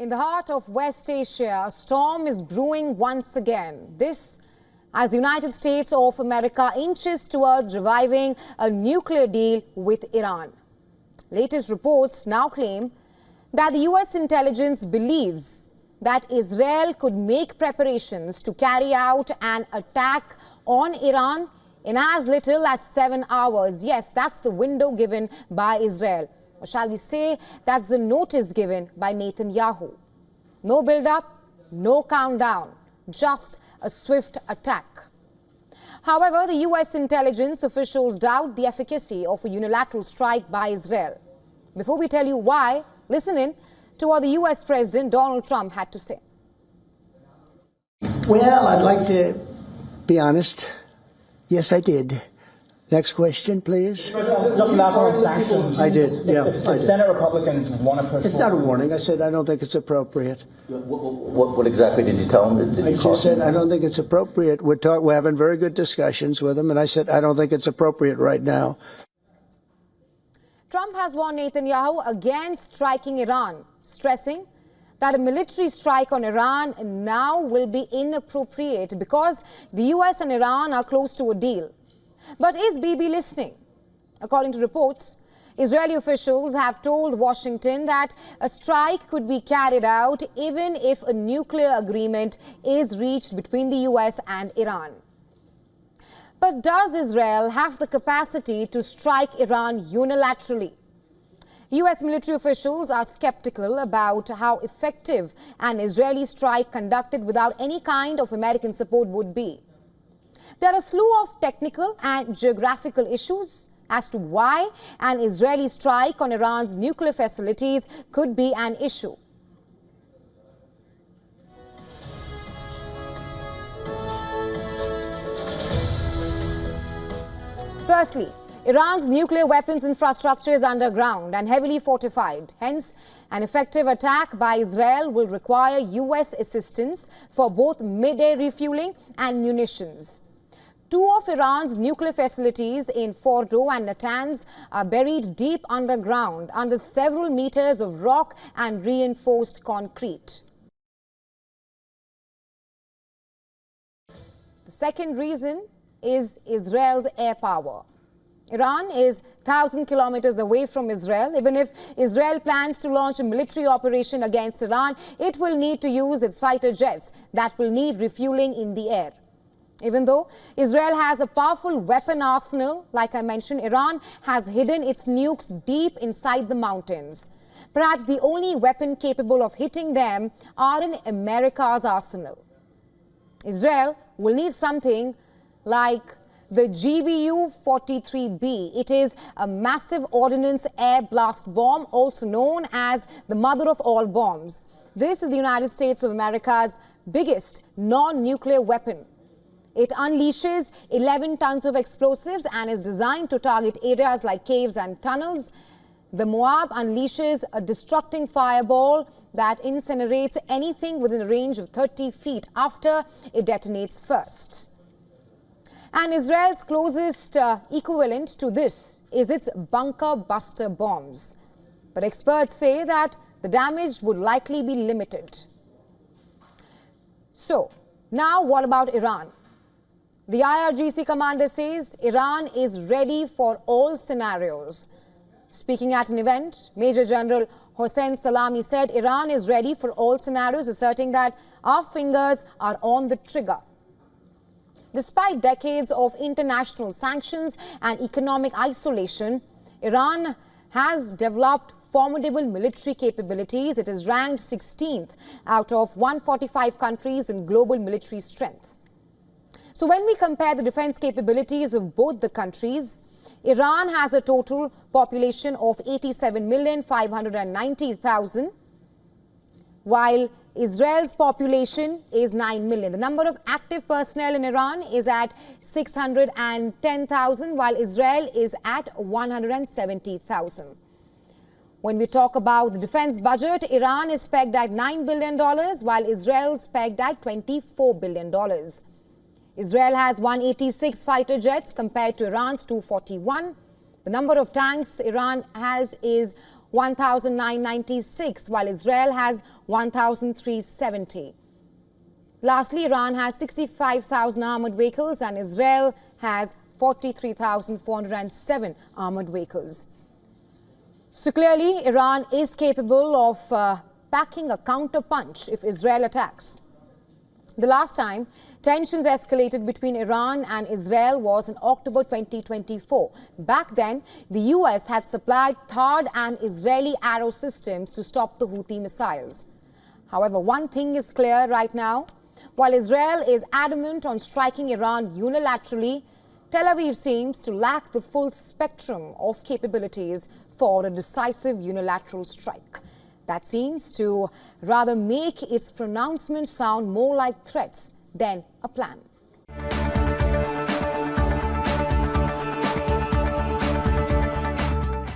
In the heart of West Asia, a storm is brewing once again. This as the United States of America inches towards reviving a nuclear deal with Iran. Latest reports now claim that the US intelligence believes that Israel could make preparations to carry out an attack on Iran in as little as 7 hours. Yes, that's the window given by Israel. Or shall we say, that's the notice given by Netanyahu. No build-up, no countdown, just a swift attack. However, the US intelligence officials doubt the efficacy of a unilateral strike by Israel. Before we tell you why, listen in to what the US President Donald Trump had to say. Well, I'd like to be honest. Yes, I did. Next question, please. Just last on sanctions. I did, yeah. If Senate Republicans want to push It's not a warning. I said I don't think it's appropriate. What exactly did you tell him? I just said I don't think it's appropriate. We're having very good discussions with him, and I said I don't think it's appropriate right now. Trump has warned Netanyahu against striking Iran, stressing that a military strike on Iran now will be inappropriate because the US and Iran are close to a deal. But is Bibi listening? According to reports, Israeli officials have told Washington that a strike could be carried out even if a nuclear agreement is reached between the US and Iran. But does Israel have the capacity to strike Iran unilaterally? US military officials are skeptical about how effective an Israeli strike conducted without any kind of American support would be. There are a slew of technical and geographical issues as to why an Israeli strike on Iran's nuclear facilities could be an issue. Firstly, Iran's nuclear weapons infrastructure is underground and heavily fortified. Hence, an effective attack by Israel will require US assistance for both mid-air refueling and munitions. Two of Iran's nuclear facilities in Fordo and Natanz are buried deep underground under several meters of rock and reinforced concrete. The second reason is Israel's air power. Iran is 1,000 kilometers away from Israel. Even if Israel plans to launch a military operation against Iran, it will need to use its fighter jets that will need refueling in the air. Even though Israel has a powerful weapon arsenal, like I mentioned, Iran has hidden its nukes deep inside the mountains. Perhaps the only weapon capable of hitting them are in America's arsenal. Israel will need something like the GBU-43B. It is a massive ordnance air blast bomb, also known as the mother of all bombs. This is the United States of America's biggest non-nuclear weapon. It unleashes 11 tons of explosives and is designed to target areas like caves and tunnels. The Moab unleashes a destructing fireball that incinerates anything within a range of 30 feet after it detonates first. And Israel's closest equivalent to this is its bunker buster bombs. But experts say that the damage would likely be limited. So, now what about Iran? The IRGC commander says Iran is ready for all scenarios. Speaking at an event, Major General Hossein Salami said Iran is ready for all scenarios, asserting that our fingers are on the trigger. Despite decades of international sanctions and economic isolation, Iran has developed formidable military capabilities. It is ranked 16th out of 145 countries in global military strength. So when we compare the defense capabilities of both the countries, Iran has a total population of 87,590,000, while Israel's population is 9 million. The number of active personnel in Iran is at 610,000, while Israel is at 170,000. When we talk about the defense budget, Iran is pegged at $9 billion, while Israel is pegged at $24 billion. Israel has 186 fighter jets compared to Iran's 241. The number of tanks Iran has is 1,996, while Israel has 1,370. Lastly, Iran has 65,000 armored vehicles and Israel has 43,407 armored vehicles. So clearly, Iran is capable of packing a counter-punch if Israel attacks. The last time tensions escalated between Iran and Israel was in October 2024. Back then, the US had supplied THAAD and Israeli Arrow systems to stop the Houthi missiles. However, one thing is clear right now. While Israel is adamant on striking Iran unilaterally, Tel Aviv seems to lack the full spectrum of capabilities for a decisive unilateral strike. That seems to rather make its pronouncements sound more like threats than a plan.